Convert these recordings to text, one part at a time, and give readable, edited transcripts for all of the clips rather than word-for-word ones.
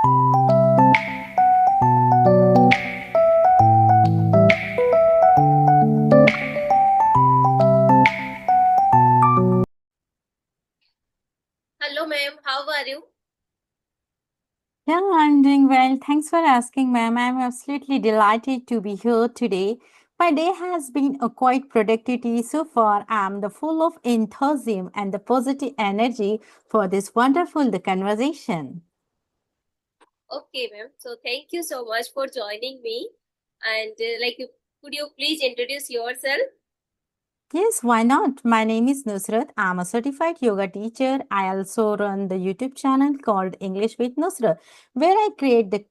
Hello, ma'am. How are you? Yeah, I'm doing well. Thanks for asking, ma'am. I'm absolutely delighted to be here today. My day has been a quite productivity so far. I'm the full of enthusiasm and the positive energy for this wonderful conversation. Okay, ma'am. So thank you so much for joining me. And could you please introduce yourself? Yes, why not? My name is Nusrat. I'm a certified yoga teacher. I also run the YouTube channel called English with Nusrat, where I create the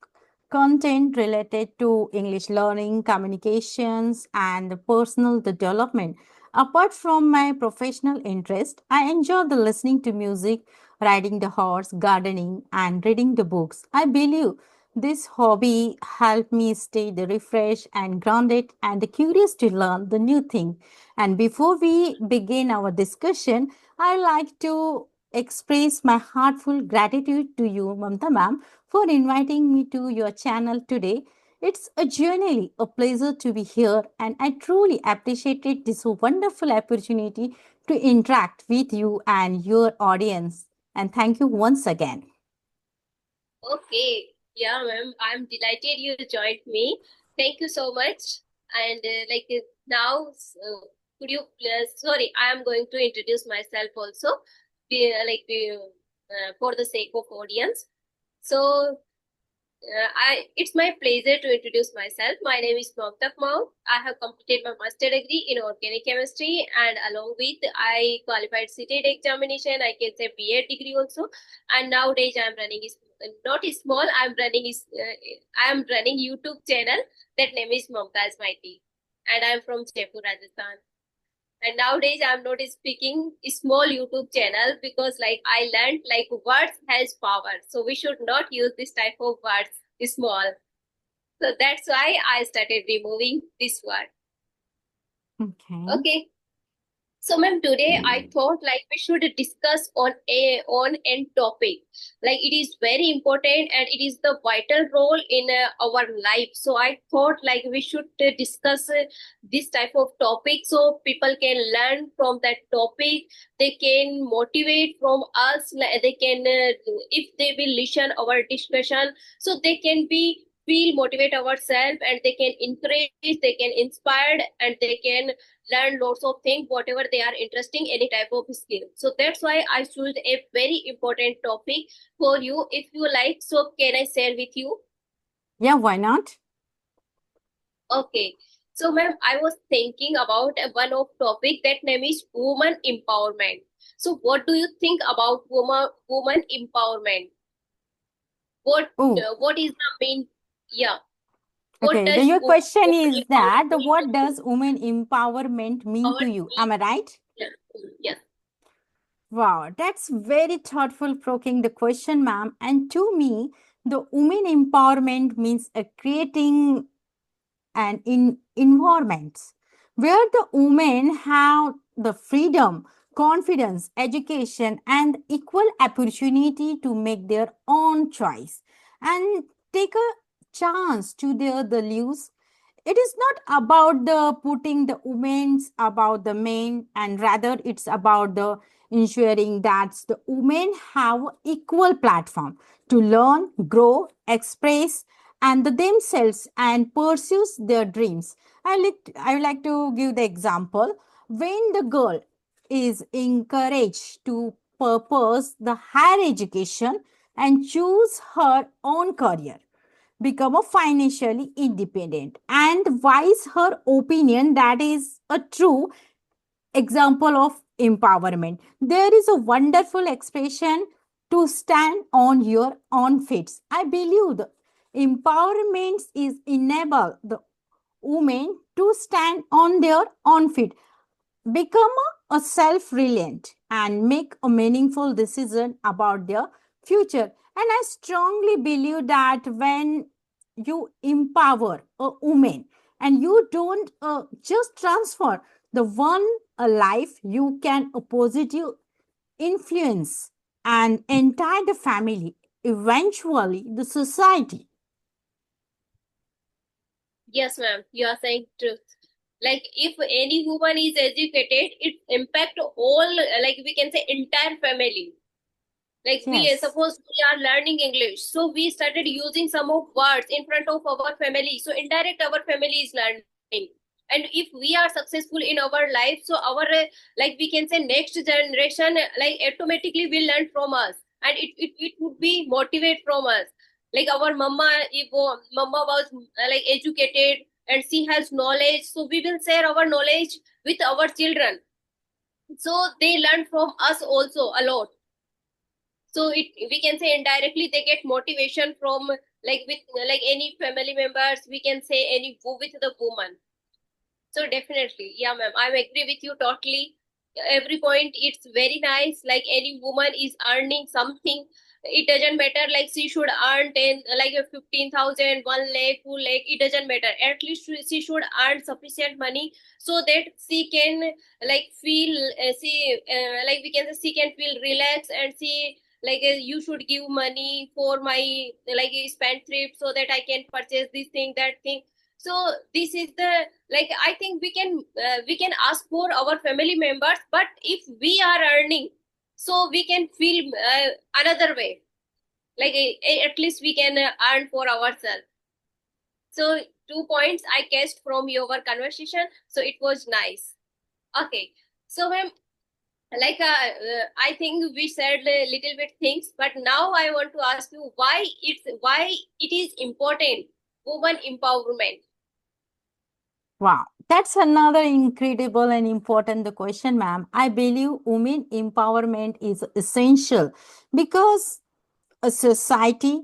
content related to English learning, communications, and personal development. Apart from my professional interest, I enjoy the listening to music, riding the horse, gardening, and reading the books. I believe this hobby helped me stay the refreshed and grounded and curious to learn the new thing. And before we begin our discussion, I like to express my heartfelt gratitude to you, Mamta ma'am, for inviting me to your channel today. It's a genuinely a pleasure to be here, and I truly appreciated this wonderful opportunity to interact with you and your audience. And thank you once again. Okay. Yeah, ma'am. I'm delighted you joined me. Thank you so much. And now, could you sorry, I am going to introduce myself also, for the sake of audience. So it's my pleasure to introduce myself. My name is Mamta Kaur. I have completed my master degree in organic chemistry, and along with I qualified CTET examination. I can say BEd degree also. And nowadays I'm running is not is small. I'm running YouTube channel. That name is Mamta's Mighty, and I'm from Jaipur, Rajasthan. And nowadays I'm not speaking a small YouTube channel because like I learned like words has power. So we should not use this type of words small. So that's why I started removing this word. Okay. Okay. So, ma'am, today I thought like we should discuss on an topic. Like it is very important and it is the vital role in our life. So I thought like we should discuss this type of topic so people can learn from that topic. They can motivate from us. They can if they will listen our discussion, so they can be feel motivate ourselves and they can encourage, they can inspire, and they can learn lots of things whatever they are interesting any type of skill. So that's why I choose a very important topic for you. If you like, so can I share with you? Yeah, why not? Okay. So ma'am, I was thinking about one of topic that name is woman empowerment. So what do you think about woman empowerment? Oh, What is the main, yeah, what okay. does Your question woman is that empowerment mean what to you? does women empowerment mean Our to you? need, Am I right? yeah, yes. Wow, that's very thoughtful provoking the question, ma'am. And to me, the women empowerment means creating an environments where the women have the freedom, confidence, education, and equal opportunity to make their own choice and take a chance to their the lives. It is not about the putting the women's about the men, and rather it's about the ensuring that the women have equal platform to learn, grow, express and themselves and pursues their dreams. I would like to give the example. When the girl is encouraged to purpose the higher education and choose her own career, become a financially independent and voice her opinion, that is a true example of empowerment. There is a wonderful expression to stand on your own feet. I believe the empowerment is enable the women to stand on their own feet, become a self-reliant and make a meaningful decision about their future. And I strongly believe that when you empower a woman and you don't just transfer the one a life, you can a positive influence and entire the family, eventually the society. Yes, ma'am, you are saying truth. Like if any woman is educated, it impact all, like we can say entire family. Like we Yes. suppose we are learning English, so we started using some of words in front of our family. So indirect our family is learning. And if we are successful in our life, so our like we can say next generation like automatically will learn from us, and it would be motivate from us. Like our mama, if mama was like educated and she has knowledge, so we will share our knowledge with our children. So they learn from us also a lot. So it we can say indirectly they get motivation from like with like any family members, we can say any with the woman. So definitely, yeah, ma'am, I agree with you totally. Every point, it's very nice. Like any woman is earning something, it doesn't matter. Like she should earn 10, like a 15,000, 1 lakh, 2 lakh. It doesn't matter. At least she should earn sufficient money so that she can like feel like we can say she can feel relaxed, and she like you should give money for my like spend thrift so that I can purchase this thing, that thing. So this is the like I think we can ask for our family members, but if we are earning, so we can feel another way, like at least we can earn for ourselves. So 2 points I guessed from your conversation, so it was nice. Okay, so ma'am, like I think we said a little bit things, but now I want to ask you why it is important woman empowerment. Wow, that's another incredible and important question, ma'am. I believe women empowerment is essential because a society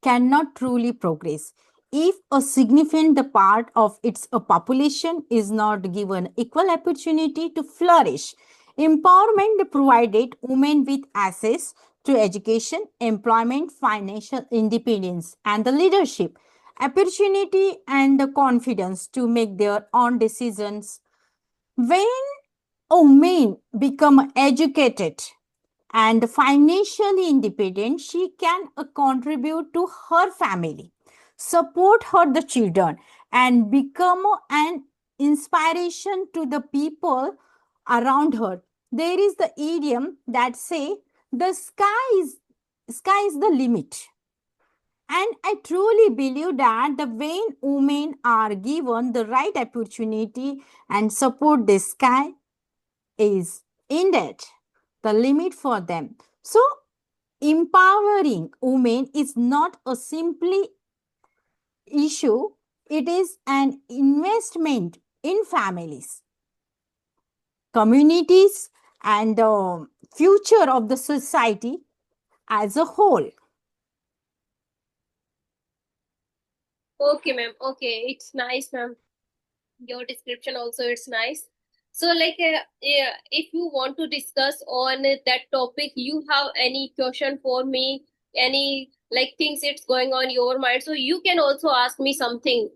cannot truly progress if a significant part of its population is not given equal opportunity to flourish. Empowerment provided women with access to education, employment, financial independence, and the leadership, opportunity, and the confidence to make their own decisions. When women become educated and financially independent, she can contribute to her family, support her the children, and become an inspiration to the people around her. There is the idiom that say the sky is the limit. And I truly believe that the when women are given the right opportunity and support, the sky is indeed the limit for them. So empowering women is not a simply issue, it is an investment in families, communities, and the future of the society as a whole. Okay, ma'am. Okay, it's nice, ma'am. Your description also it's nice. So, like, yeah, if you want to discuss on that topic, you have any question for me, any like things it's going on your mind, so you can also ask me something.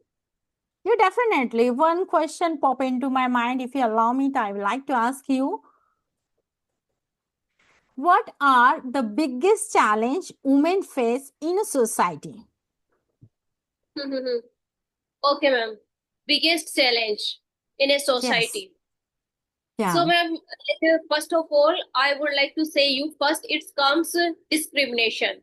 You definitely. One question pop into my mind. If you allow me, I would like to ask you, what are the biggest challenge women face in a society? Okay, ma'am. Biggest challenge in a Yes. society. Yeah. So, ma'am, first of all, I would like to say you first. It comes discrimination.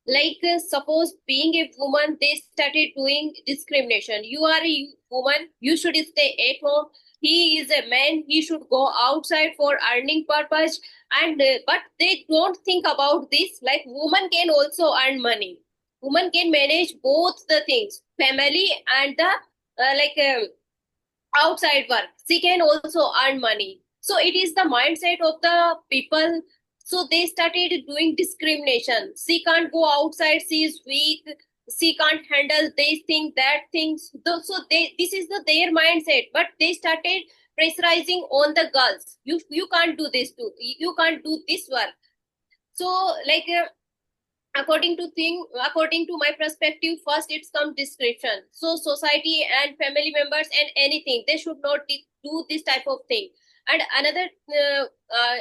Like suppose being a woman, they started doing discrimination. You are a woman, you should stay at home. He is a man, he should go outside for earning purpose. And but they don't think about this, like woman can also earn money, woman can manage both the things, family and the outside work. She can also earn money. So it is the mindset of the people. So they started doing discrimination. She can't go outside, she is weak, she can't handle this thing, that things. So they this is their mindset. But they started pressurizing on the girls. You can't do this too. You can't do this work. So like according to my perspective, first it's come description. So society and family members and anything, they should not do this type of thing. And another uh,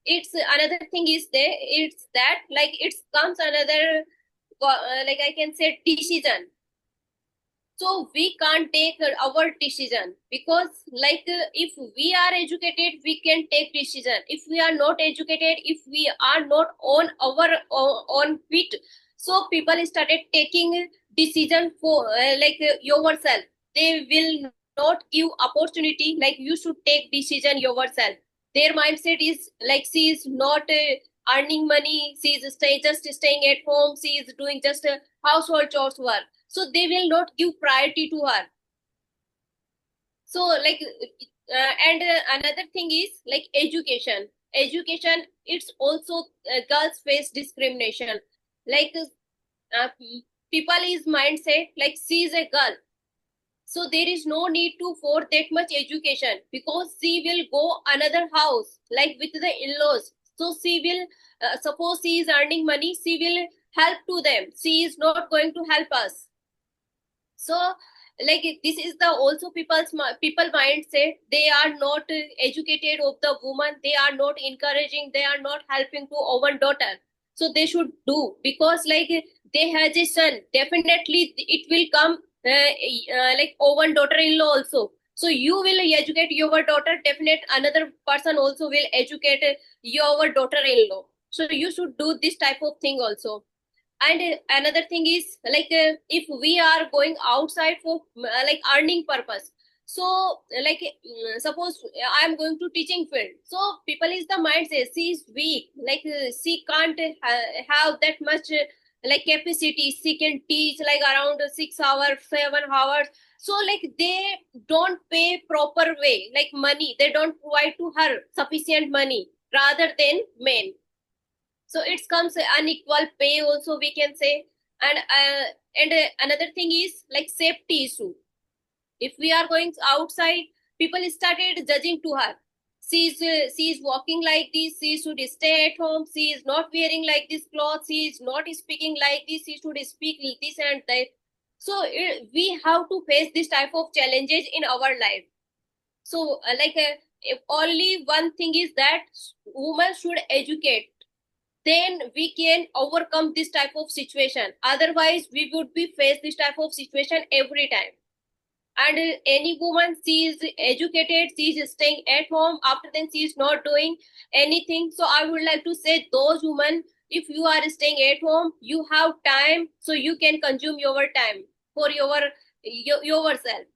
it's another thing is there, it's that like it comes another like I can say decision. So we can't take our decision because if we are educated we can take decision. If we are not educated, if we are not on our on feet, so people started taking decision for yourself. They will not give opportunity like you should take decision yourself. Their mindset is like she is not earning money, she is just staying at home, she is doing just household chores work, so they will not give priority to her. So and another thing is like education, it's also girls face discrimination. like uh, people is mindset like she is a girl, so there is no need to for that much education because she will go another house like with the in-laws. So she will suppose she is earning money, she will help to them, she is not going to help us. So like this is the also people mindset. They are not educated of the woman, they are not encouraging, they are not helping to own daughter. So they should do because like they has a son, definitely it will come like own daughter-in-law also. So you will educate your daughter, definite another person also will educate your daughter-in-law. So you should do this type of thing also. And another thing is if we are going outside for like earning purpose, so suppose I am going to teaching field, so people is the mind says she is weak, she can't have that much like capacity, she can teach like around 6 hours 7 hours. So like they don't pay proper way like money, they don't provide to her sufficient money rather than men. So it comes unequal pay also we can say. And another thing is like safety issue. If we are going outside, people started judging to her, she is walking like this, she should stay at home, she is not wearing like this clothes, she is not speaking like this, she should speak this and that. So we have to face this type of challenges in our life. So if only one thing is that women should educate, then we can overcome this type of situation. Otherwise we would be face this type of situation every time. And any woman, she is educated, she is staying at home, after then she is not doing anything. So I would like to say those women, if you are staying at home, you have time, so you can consume your time for yourself.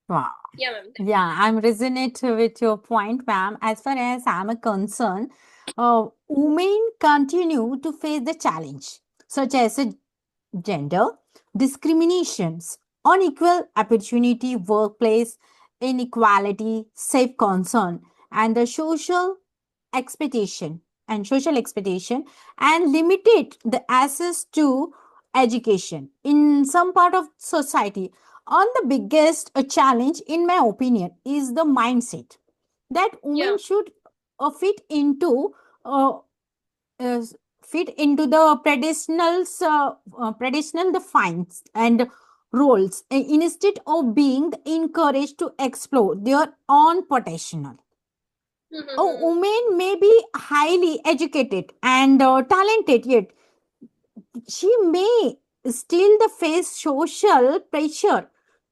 Wow. Yeah, ma'am. Yeah, I'm resonate with your point, ma'am. As far as I'm concerned, women continue to face the challenge, such as gender discriminations, unequal opportunity, workplace inequality, safe concern, and the social expectation, and limited the access to education in some part of society. On the biggest challenge, in my opinion, is the mindset that Yeah. women should fit into uh, uh, the traditional defines and roles, instead of being encouraged to explore their own potential. A woman may be highly educated and talented, yet she may still the face social pressure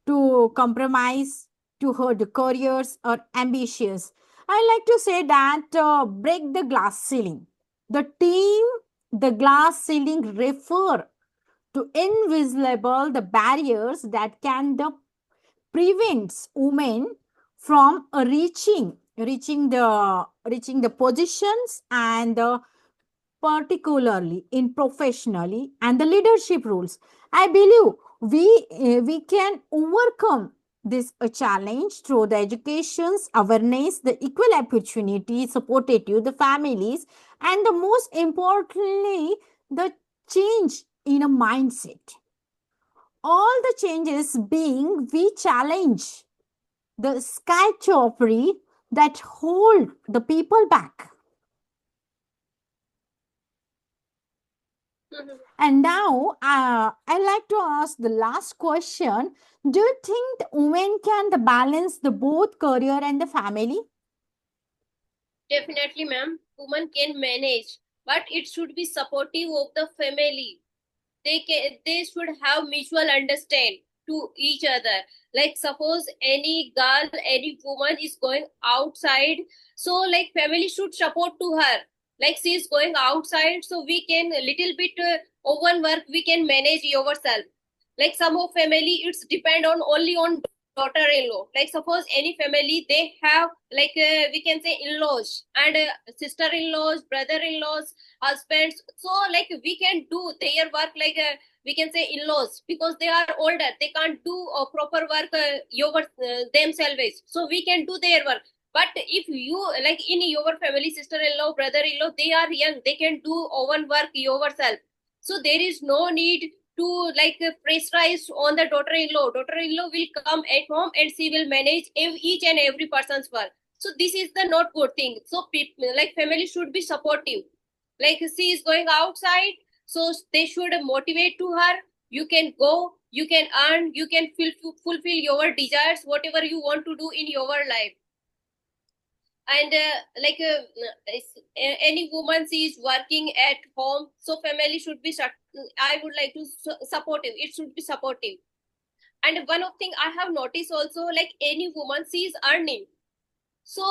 to compromise to her careers or ambitious. I like to say that break the glass ceiling. The glass ceiling refer to invisible the barriers that can the prevents women from reaching the positions and particularly in professionally and the leadership roles. I believe we can overcome this challenge through the education's awareness, the equal opportunity supported to the families, and the most importantly, the change in a mindset. All the changes being we challenge the skychoppery that hold the people back. And now I like to ask the last question. Do you think the women can the balance the both career and the family? Definitely, ma'am. Woman can manage, but it should be supportive of the family. They should have mutual understand to each other. Like suppose any girl, any woman is going outside, so like family should support to her. Like she is going outside, so we can a little bit oven work we can manage yourself. Like some of family it's depend on only on daughter-in-law. Like suppose any family they have like we can say in-laws and sister-in-laws, brother-in-laws, husbands. So like we can do their work like we can say in-laws because they are older. They can't do proper work themselves. So we can do their work. But if you like in your family, sister-in-law, brother-in-law, they are young. They can do own work yourself. So there is no need to like pressurize on the daughter-in-law. Daughter-in-law will come at home and she will manage each and every person's work. So this is the not good thing. So people like family should be supportive. Like she is going outside, so they should motivate to her. You can go, you can earn, you can fulfill your desires, whatever you want to do in your life. And like any woman she is working at home, so family should be I would like to supportive. It should be supportive. And one of thing I have noticed also, like any woman she is earning, so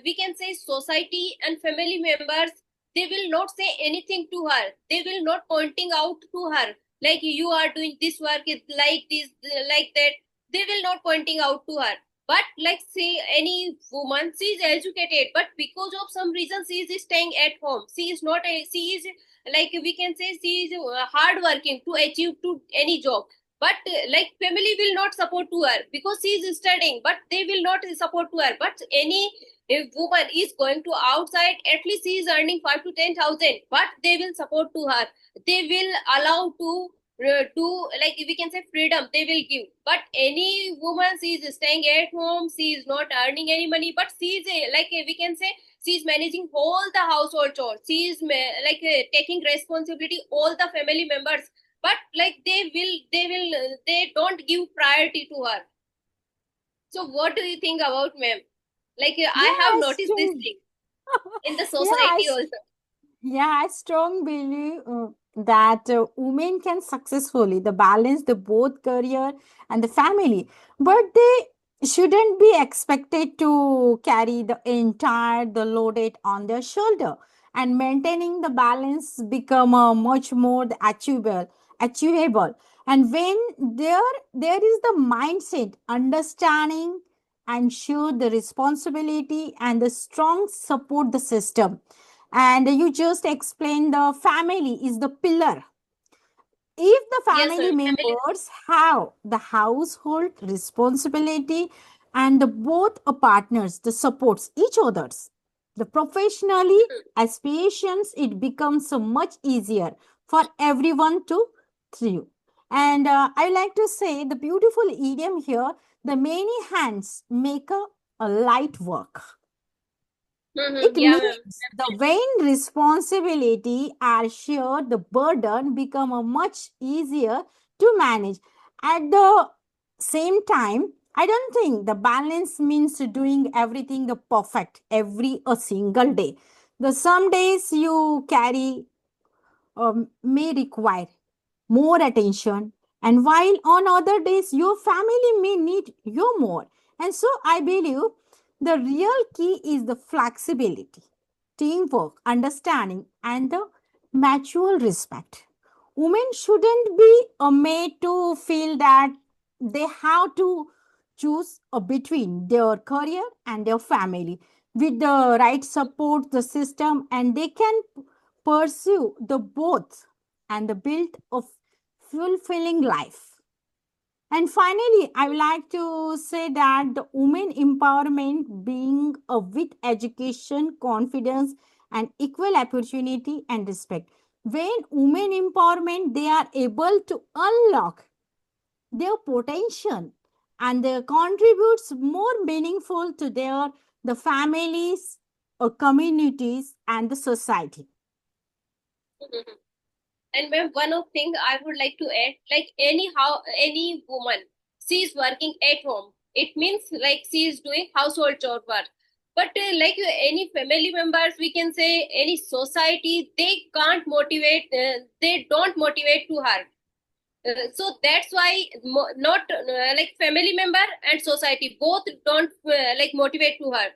we can say society and family members, they will not say anything to her. They will not pointing out to her like you are doing this work is like this, like that. They will not pointing out to her. But like say any woman, she is educated, but because of some reason she is staying at home. She is not a, she is like we can say she is hard working to achieve to any job, but like family will not support to her because she is studying, but they will not support to her. But any if woman is going to outside, at least she is earning 5 to 10,000, but they will support to her. They will allow to like we can say freedom they will give. But any woman she is staying at home, she is not earning any money, but she is like we can say she is managing all the household chores. She is like taking responsibility all the family members, but like they don't give priority to her. So what do you think about, ma'am? Like I Yeah, have I noticed this strong, thing in the yeah, society also. I strong believe that women can successfully the balance the both career and the family, but they shouldn't be expected to carry the entire the loaded on their shoulder. And maintaining the balance become much more the achievable. And when there is the mindset, understanding, and share the responsibility and the strong support the system. And you just explained the family is the pillar. If the Yes, family ma'am. Family. members have the household responsibility and the both partners the supports each others, the professionally aspirations, it becomes so much easier for everyone to thrive. And I like to say the beautiful idiom here, the many hands make a light work. It Yeah, ma'am. means the when responsibility are shared, the burden become a much easier to manage. At the same time, I don't think the balance means doing everything the perfect every a single day. The some days you carry may require more attention, and while on other days your family may need you more. And so I believe the real key is the flexibility, teamwork, understanding, and the mutual respect. Women shouldn't be made to feel that they have to choose between their career and their family. With the right support the system, and they can pursue the both and the build of fulfilling life. And finally, I would like to say that the women empowerment being a with education, confidence, and equal opportunity and respect. When women empowerment, they are able to unlock their potential and they contributes more meaningful to their the families, communities, and the society. And ma'am, one of thing I would like to add, like anyhow, any woman, she is working at home. It means like she is doing household chore work. But like any family members, we can say any society, they can't motivate, they don't motivate to her. So that's why not like family member and society both don't like motivate to her.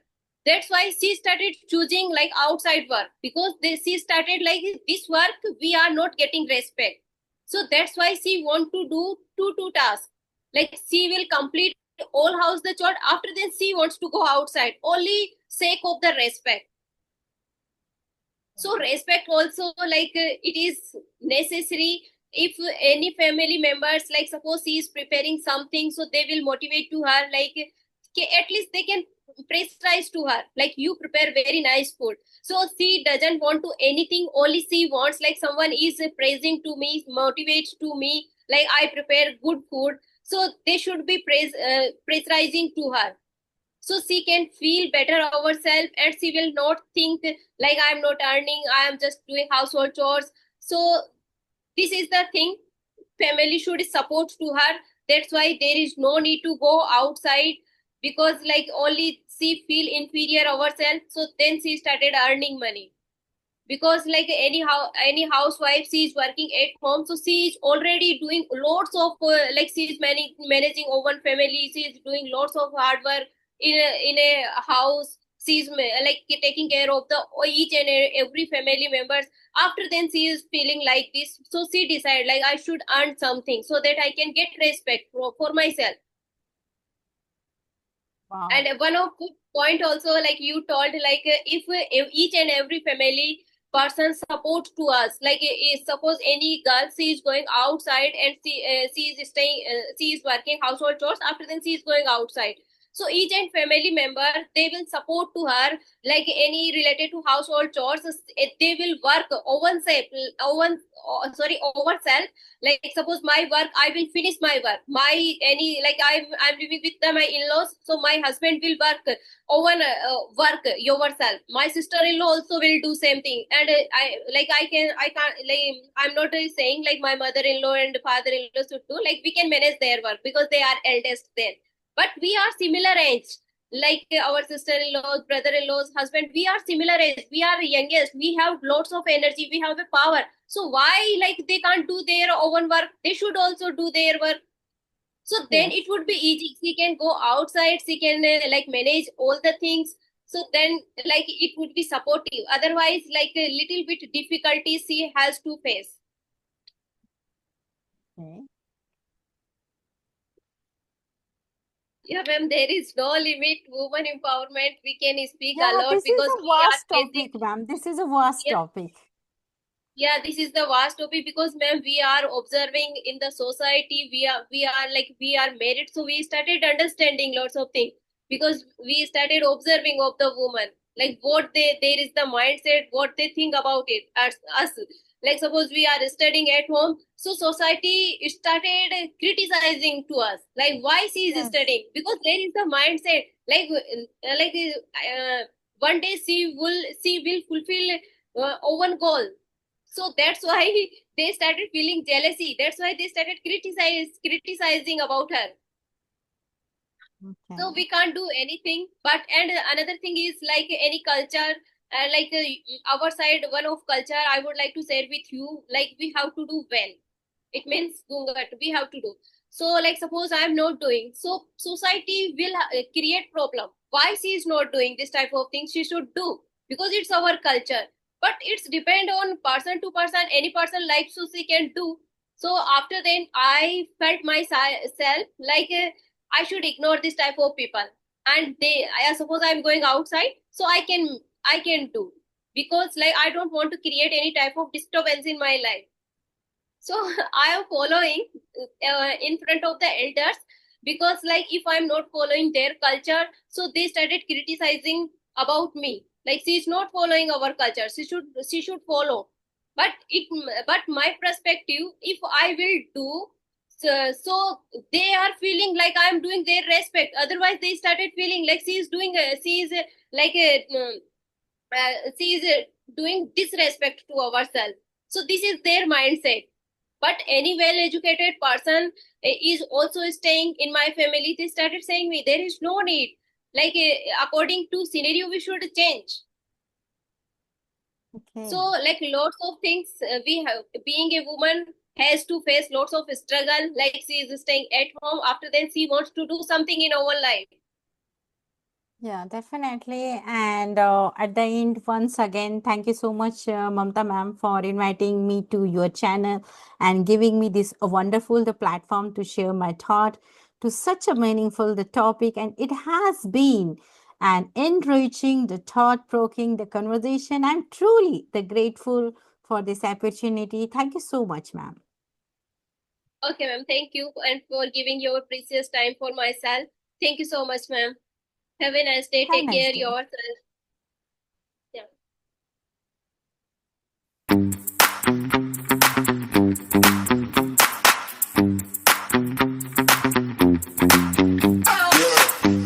That's why she started choosing like outside work, because she started like this work we are not getting respect. So that's why she want to do two tasks. Like she will complete all house the chore, after then she wants to go outside only sake of the respect. So respect also, like it is necessary. If any family members, like suppose he is preparing something, so they will motivate to her, like at least they can pressurize to her, like you prepare very nice food. So she doesn't want to anything, only she wants like someone is praising to me, motivates to me, like I prepare good food. So they should be pressurizing to her, so she can feel better ourselves, and she will not think like I'm not earning, I am just doing household chores. So this is the thing, family should support to her. That's why there is no need to go outside, because like only she feel inferior ourselves, so then she started earning money. Because like any housewife, she is working at home, so she is already doing lots of like she is managing over family, she is doing lots of hard work in a house. She's like taking care of the each and every family members. After then she is feeling like this, so she decided like I should earn something so that I can get respect for myself. Wow. And one of good point also, like you told, like if each and every family person support to us, like suppose any girl, she is going outside and she is staying, she is working household chores, after then she is going outside. So each and family member, they will support to her, like any related to household chores, they will work over self, over sorry over self. Like suppose my work, I will finish my work, my any like I'm living with my in-laws, so my husband will work over work yourself, my sister-in-law also will do same thing. And I can't like, I'm not saying like my mother-in-law and father-in-law should do, like we can manage their work because they are eldest then, but we are similar age. Like our sister-in-laws, brother-in-laws, husband, we are similar age, we are youngest, we have lots of energy, we have a power. So why like they can't do their own work? They should also do their work. So then Yes. it would be easy. She can go outside. She can like manage all the things. So then like it would be supportive. Otherwise, like a little bit difficulties she has to face. Okay. Yeah, ma'am, there is no limit. Woman empowerment, we can speak a Yeah, lot this is because a we are vast facing. topic, ma'am. This is a vast Yeah, topic. yeah, this is the vast topic because ma'am, we are observing in the society. We are like we are married, so we started understanding lots of things because we started observing of the woman, like what they there is the mindset, what they think about it as us. Like suppose we are studying at home, so society started criticizing to us, like why she is Yes. studying, because there is the mindset one day she will fulfill one goal. So that's why they started feeling jealousy. That's why they started criticizing about her. So Okay. we can't do anything. But and another thing is like any culture, like our side, one of culture I would like to share with you. Like we have to do well. It means gungat. We have to do. So like suppose I am not doing. So society will create problem. Why she is not doing this type of thing? She should do because it's our culture. But it's depend on person to person. Any person likes so she can do. So after then I felt myself like I should ignore this type of people. And I suppose I'm going outside, so I can do, because like I don't want to create any type of disturbance in my life. So I am following in front of the elders, because like if I'm not following their culture, so they started criticizing about me. Like she's not following our culture. She should follow. But my perspective, if I will do, so they are feeling like I'm doing their respect. Otherwise, they started feeling like like she is doing disrespect to ourselves. So this is their mindset. But any well educated person is also staying in my family. They started saying me there is no need, like according to scenario we should change. So Okay. like lots of things we have, being a woman has to face lots of struggle, like she is staying at home, after then she wants to do something in our life. Yeah, definitely. And at the end, once again, thank you so much, Mamta ma'am, for inviting me to your channel and giving me this wonderful the platform to share my thought to such a meaningful the topic. And it has been an enriching, the thought-provoking, the conversation. I'm truly the grateful for this opportunity. Thank you so much, ma'am. Okay, ma'am, thank you and for giving your precious time for myself. Thank you so much, ma'am. Have a nice day. Have a Take nice care day. yourself. Yeah.